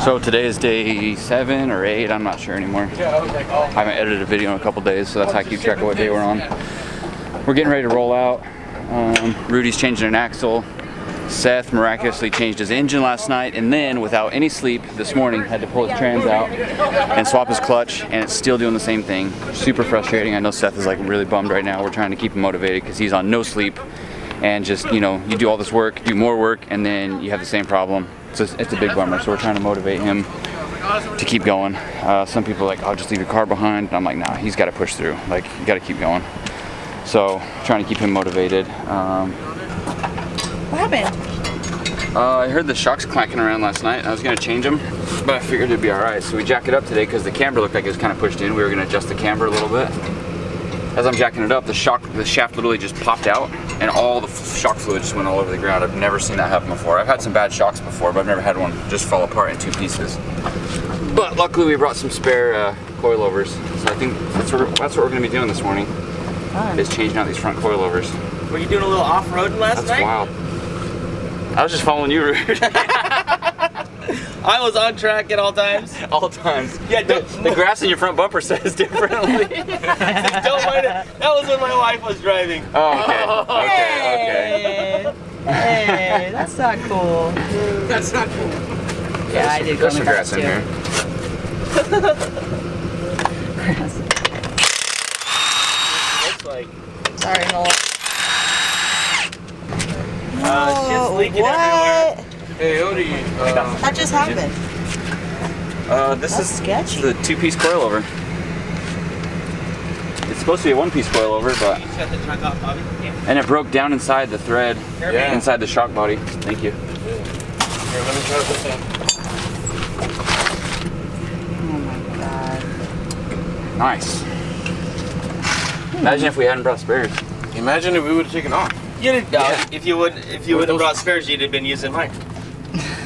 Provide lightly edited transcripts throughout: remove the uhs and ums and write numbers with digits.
So today is day 7 or 8, I'm not sure anymore. I haven't edited a video in a couple days, so that's how I keep track of what day we're on. We're getting ready to roll out. Rudy's changing an axle. Seth miraculously changed his engine last night, and then without any sleep this morning had to pull his trans out and swap his clutch, and it's still doing the same thing. Super frustrating. I know Seth is like really bummed right now. We're trying to keep him motivated because he's on no sleep, and just, you know, you do all this work, do more work, and then you have the same problem. So it's a big bummer, so we're trying to motivate him to keep going. Some people are like, "I'll just leave your car behind." And I'm like, nah, he's got to push through. Like, you got to keep going. So trying to keep him motivated. What happened? I heard the shocks clacking around last night. I was going to change them, but I figured it'd be all right. So we jacked it up today because the camber looked like it was kind of pushed in. We were going to adjust the camber a little bit. As I'm jacking it up, the shaft literally just popped out, and all the shock fluid just went all over the ground. I've never seen that happen before. I've had some bad shocks before, but I've never had one just fall apart in 2 pieces. But luckily we brought some spare coilovers, so I think that's what we're going to be doing this morning. Is changing out these front coilovers. Were you doing a little off-roading last night? That's wild. I was just following you, Rude. I was on track at all times. All times. Yeah, the grass in your front bumper says differently. Don't mind it. That was when my wife was driving. Oh, okay. Hey, hey, that's not cool. That's not cool. Yeah, I did. There's some grass in here. Looks like. Sorry, Nola. Shit's leaking what? everywhere. Hey, Odie, That just happened. This That's is sketchy. the 2-piece coilover. It's supposed to be a 1-piece coilover, but You shut the truck off, Bobby? Yeah. and it broke down inside the thread, inside the shock body. Thank you. here, let me try to put that. Oh my god. Nice. Imagine if we hadn't brought spares. Imagine if we would have taken off. You didn't. Yeah. If you would have brought spares, you'd have been using mine.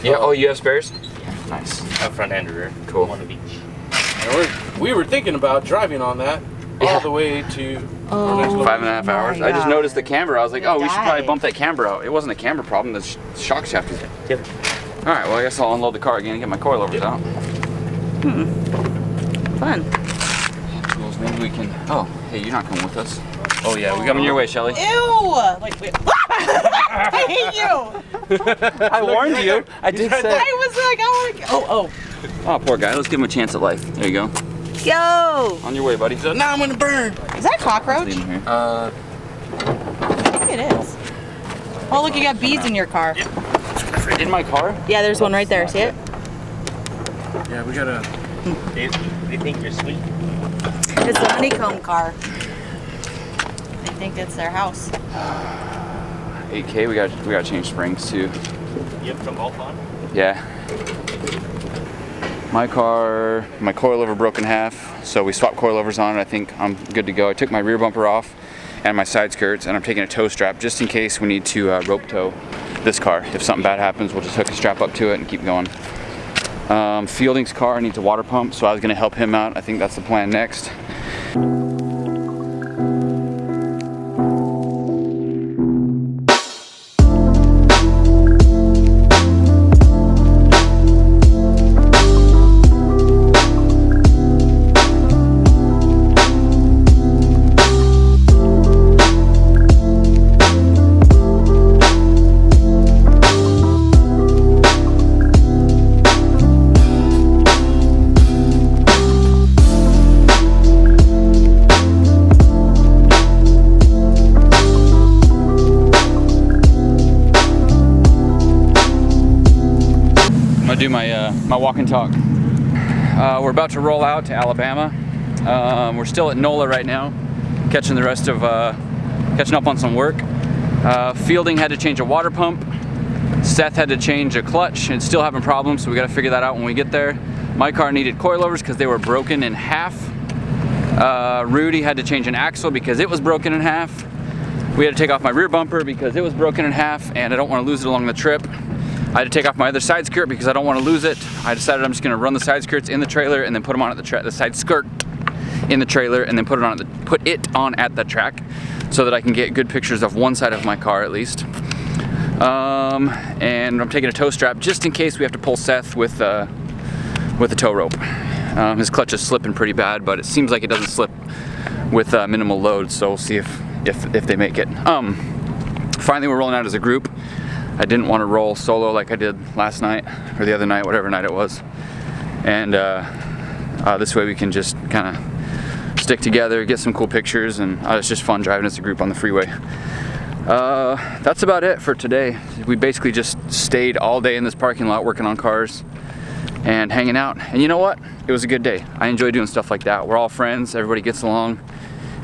Yeah. Oh, you have spares? Nice. A front end or rear. Cool. One of each. And we were thinking about driving on that all the way to our next location. 5.5 hours. I just God. noticed the camber. I was like, oh, we should probably died. bump that camber out. It wasn't a camber problem. The shock shaft is different. All right. Well, I guess I'll unload the car again and get my coilovers out. Fun. Tools. Maybe we can. Oh, hey, you're not coming with us. Oh yeah, we coming your way, Shelly. Ew! Wait. I hate you! I warned you. I did say. I was like, oh. Oh, poor guy. Let's give him a chance at life. There you go. Yo! On your way, buddy. So now I'm gonna burn. Is that a cockroach? Leave him here. I think it is. Oh, look, you got bees in your car. In my car? Yeah, there's one right there. See it? Yeah, we gotta. They think you're sweet. It's the honeycomb car. They think it's their house. 8K. We got to change springs too. You have them both on? Yeah. My car, my coilover broke in half, so we swapped coilovers on it. I think I'm good to go. I took my rear bumper off and my side skirts, and I'm taking a tow strap just in case we need to rope tow this car. If something bad happens, we'll just hook a strap up to it and keep going. Fielding's car needs a water pump, so I was going to help him out. I think that's the plan next. Do my walk and talk. We're about to roll out to Alabama. We're still at NOLA right now, catching up on some work. Fielding had to change a water pump. Seth had to change a clutch and still having problems, so we got to figure that out when we get there. My car needed coilovers because they were broken in half. Rudy had to change an axle because it was broken in half. We had to take off my rear bumper because it was broken in half, and I don't want to lose it along the trip. I had to take off my other side skirt because I don't want to lose it. I decided I'm just going to run the side skirts in the trailer and then put them on at the side skirt in the trailer and then put it on at the track so that I can get good pictures of one side of my car at least. And I'm taking a tow strap just in case we have to pull Seth with with a tow rope. His clutch is slipping pretty bad, but it seems like it doesn't slip with minimal load, so we'll see if they make it. Finally, we're rolling out as a group. I didn't want to roll solo like I did last night, or the other night, whatever night it was. And this way we can just kind of stick together, get some cool pictures, and it's just fun driving as a group on the freeway. That's about it for today. We basically just stayed all day in this parking lot working on cars and hanging out. And you know what? It was a good day. I enjoy doing stuff like that. We're all friends, everybody gets along,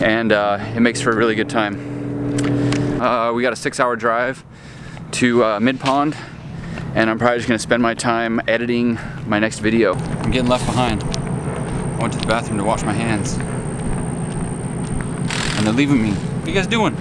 and it makes for a really good time. We got a 6-hour drive to Mid Pond, and I'm probably just gonna spend my time editing my next video. I'm getting left behind. I went to the bathroom to wash my hands, and they're leaving me. What are you guys doing?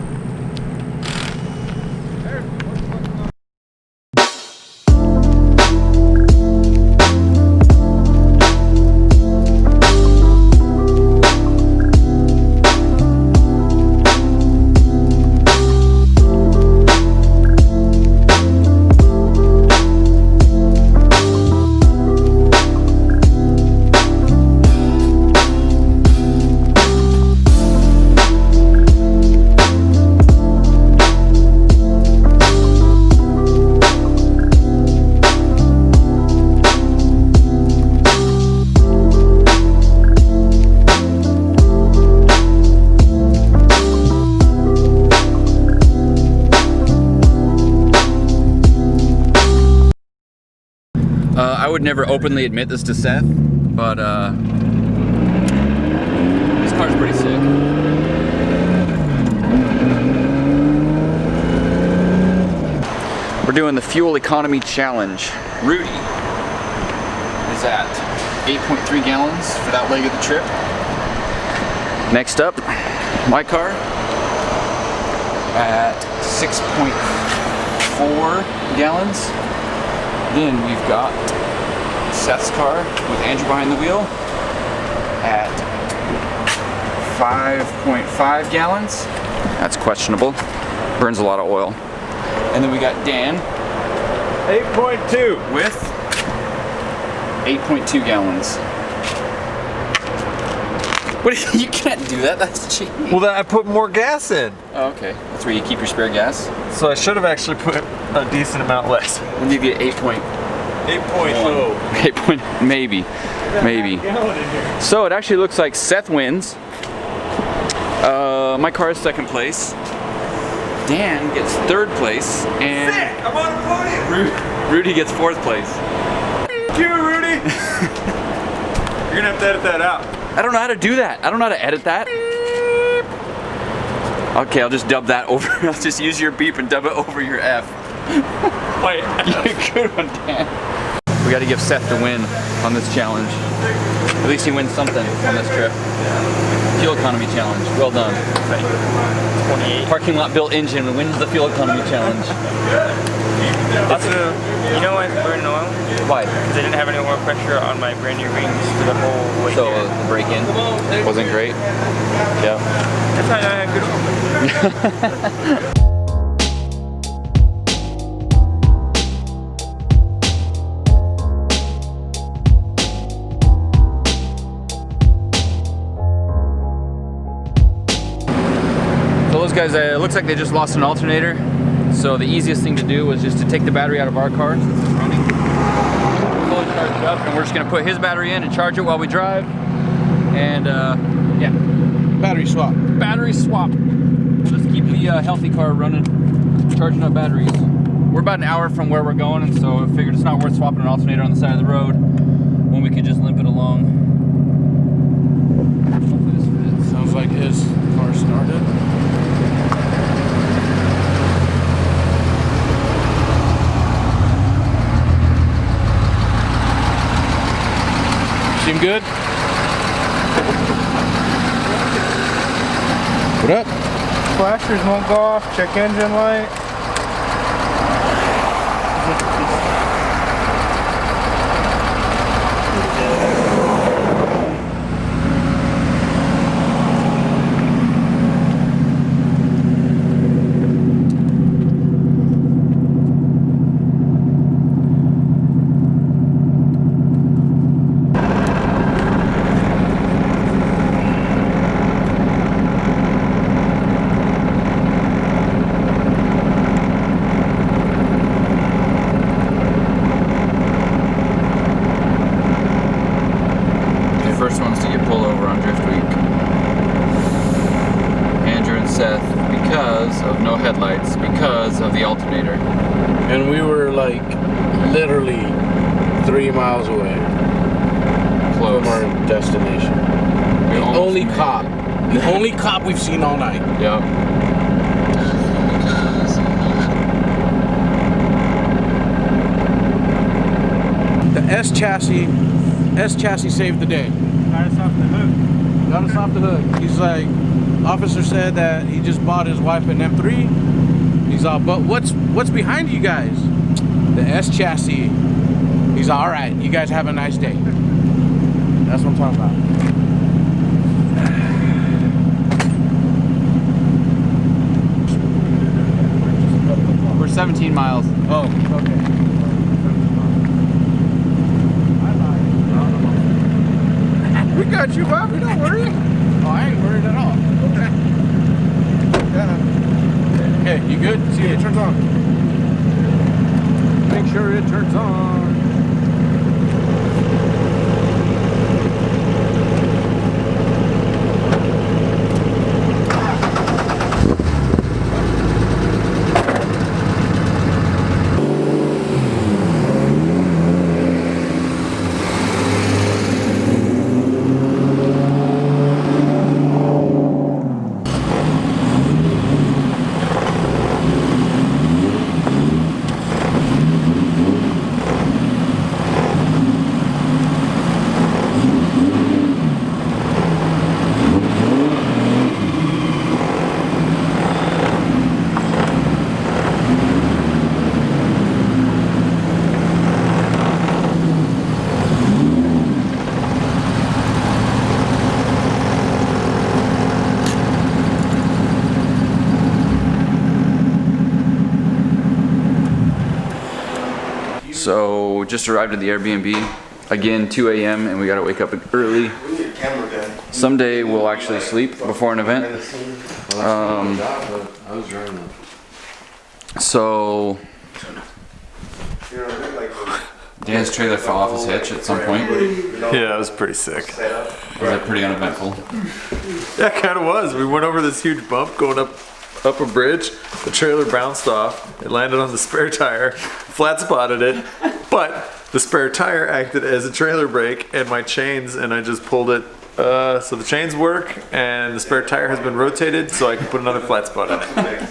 I would never openly admit this to Seth, but this car's pretty sick. We're doing the fuel economy challenge. Rudy is at 8.3 gallons for that leg of the trip. Next up, my car at 6.4 gallons. Then we've got Seth's car with Andrew behind the wheel at 5.5 gallons. That's questionable. Burns a lot of oil. And then we got Dan 8.2 with 8.2 gallons. What? You can't do that. That's cheating. Well, then I put more gas in. Oh, okay. That's where you keep your spare gas. So I should have actually put a decent amount less. We'll give you 8.0. 8.0. Maybe. So it actually looks like Seth wins. My car is second place. Dan gets third place, and Sick! I'm on a podium! Rudy gets fourth place. Thank you, Rudy! You're gonna have to edit that out. I don't know how to do that. I don't know how to edit that. Okay, I'll just dub that over. I'll just use your beep and dub it over your F. Wait. Good one, Dan. We got to give Seth the win on this challenge. At least he wins something on this trip. Fuel economy challenge. Well done. 28. Parking lot built engine wins the fuel economy challenge. You know why it's burning oil? Why? Because I didn't have any oil pressure on my brand new rings for the whole way So here. the break-in wasn't great. Yeah. That's why I have good. So those guys, it looks like they just lost an alternator. So the easiest thing to do was just to take the battery out of our car since it's running, fully charged up, and we're just gonna put his battery in and charge it while we drive. And yeah, Battery swap. battery swap. We'll just keep the healthy car running, charging up batteries. We're about an hour from where we're going, and so I figured it's not worth swapping an alternator on the side of the road when we could just limp it along. Hopefully this fits. Sounds like his car started. Seem good? What up? Flashers won't go off, check engine light. because of no headlights, because of the alternator. And we were like literally 3 miles away Close. from our destination. We The almost only made cop. it. The only cop we've seen all night. Yep. The S chassis saved the day. Got us off the hook. Got us off the hook. He's like, officer said that he just bought his wife an M3. He's all, but what's behind you guys? The S chassis. He's all right. You guys have a nice day. That's what I'm talking about. We're 17 miles. Oh, okay. We got you, Bobby. Don't worry. Oh, I ain't worried at all. Hey, you good? See, it turns on. Make sure it turns on. So just arrived at the Airbnb. Again, 2 a.m. and we gotta wake up early. Someday we'll actually sleep before an event. So Dan's trailer fell off his hitch at some point. Yeah, that was pretty sick. Was it pretty uneventful? Yeah, it kind of was. We went over this huge bump going up a bridge. The trailer bounced off. It landed on the spare tire. Flat spotted it, but the spare tire acted as a trailer brake and my chains, and I just pulled it. So the chains work, and the spare tire has been rotated, so I can put another flat spot in it.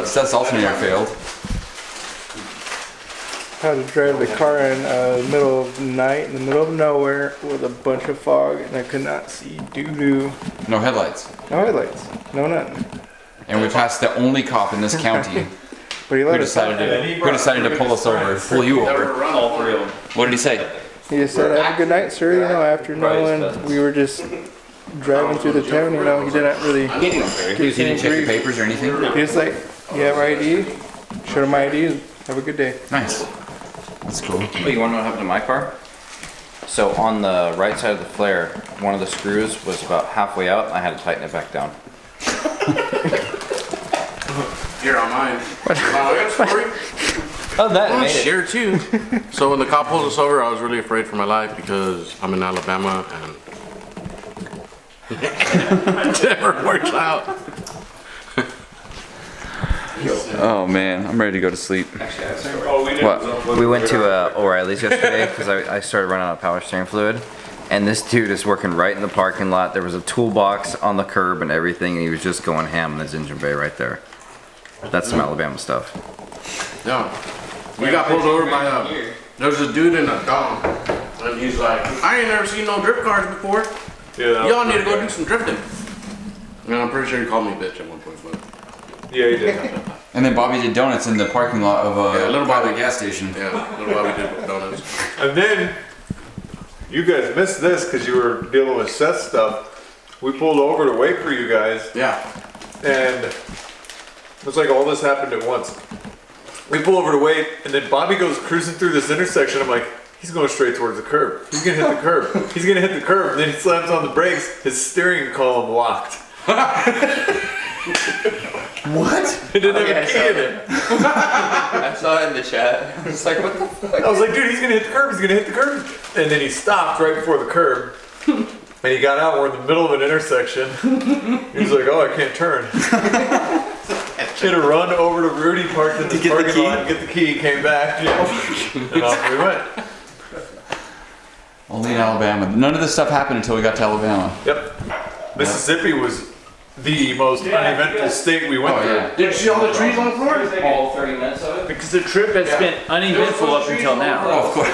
Seth's alternator failed. Had to drive the car in the middle of the night, in the middle of nowhere, with a bunch of fog, and I could not see doo-doo. No headlights. No headlights. No nothing. And we passed the only cop in this county But he who let us off. decided to pull us over, pull you over. What did he say? He just said, "Have a good night, sir." You know, after knowing we were just driving through the town, you know, he didn't really. He didn't check your papers or anything? He was like, "You have ID? Showed him my ID. And have a good day." Nice. That's cool. Oh, you want to know what happened to my car? So on the right side of the flare, one of the screws was about halfway out, and I had to tighten it back down. Here on mine. I got a story. Oh, that Oh, made it. share too. So when the cop pulled us over, I was really afraid for my life because I'm in Alabama and it never works out. Oh man, I'm ready to go to sleep. What? We went to O'Reilly's yesterday because I started running out of power steering fluid. And this dude is working right in the parking lot. There was a toolbox on the curb and everything, and he was just going ham in his engine bay right there. That's some Alabama stuff. No. We got pulled over by there was a dude in a Dom, and he's like, I ain't never seen no drift cars before. Yeah, Y'all need to go do some drifting. And I'm pretty sure he called me bitch at one point, but yeah, you did. And then Bobby did donuts in the parking lot of a Little private Bobby. gas station. yeah, little Bobby did donuts. And then you guys missed this because you were dealing with Seth stuff. We pulled over to wait for you guys, Yeah. and it was like all this happened at once. We pull over to wait, and then Bobby goes cruising through this intersection. I'm like, he's going straight towards the curb. He's gonna hit the curb. He's gonna hit the curb. And then he slams on the brakes. His steering column locked. What? It didn't have a key in it. I saw it in the chat. I was like, what the fuck? I was like, dude, he's gonna hit the curb. He's gonna hit the curb. And then he stopped right before the curb. And he got out, we're in the middle of an intersection. He's like, oh, I can't turn. He had to run over to Rudy, parked in his parking lot, get the key, came back, and off we went. Only in Alabama. None of this stuff happened until we got to Alabama. Yep. Mississippi was the most uneventful state we went through. Did you see all the trees on the floor? All 30 minutes of it? Because the trip has been uneventful up until now. Oh, of course.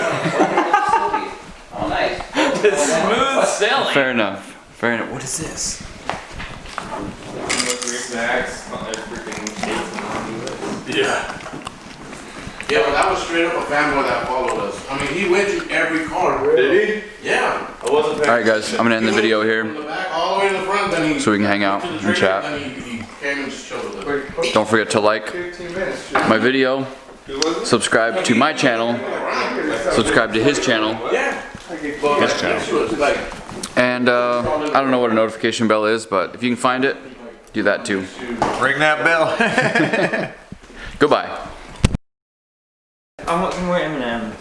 Oh, nice. Smooth sailing. Fair enough. Fair enough. What is this? Yeah. Yeah, but that was straight up a fanboy that followed us. I mean, he went to every car. Did he? Yeah. I wasn't paying Alright guys, I'm gonna end the video From here the back all the way to the front, then he so we can hang out to the and trailer, chat. Then he came and just chilled with us. Don't forget to like my video, subscribe to my channel, subscribe to his channel, His channel. Like, and I don't know what a notification bell is, but if you can find it, do that too. Ring that bell. Goodbye. I want more M&M's.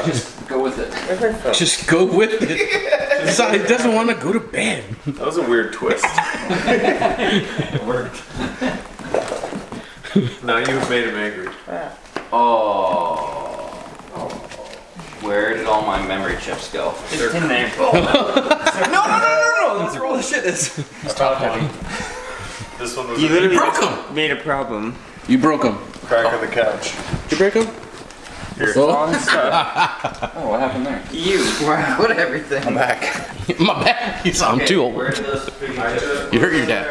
Just go with it. just go with it. So he doesn't want to go to bed. That was a weird twist. It worked. Now you've made him angry. Oh. Where did all my memory chips go? It's in there. No! That's where all the shit is. This one was You a literally broke 'em. made a problem. You broke him. crack of the couch. You break him? Wrong stuff. Oh, what happened there? You. What everything? I'm back. My back. I'm too old. Where did those big chips go? You hurt your dad.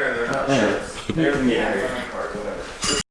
Yeah.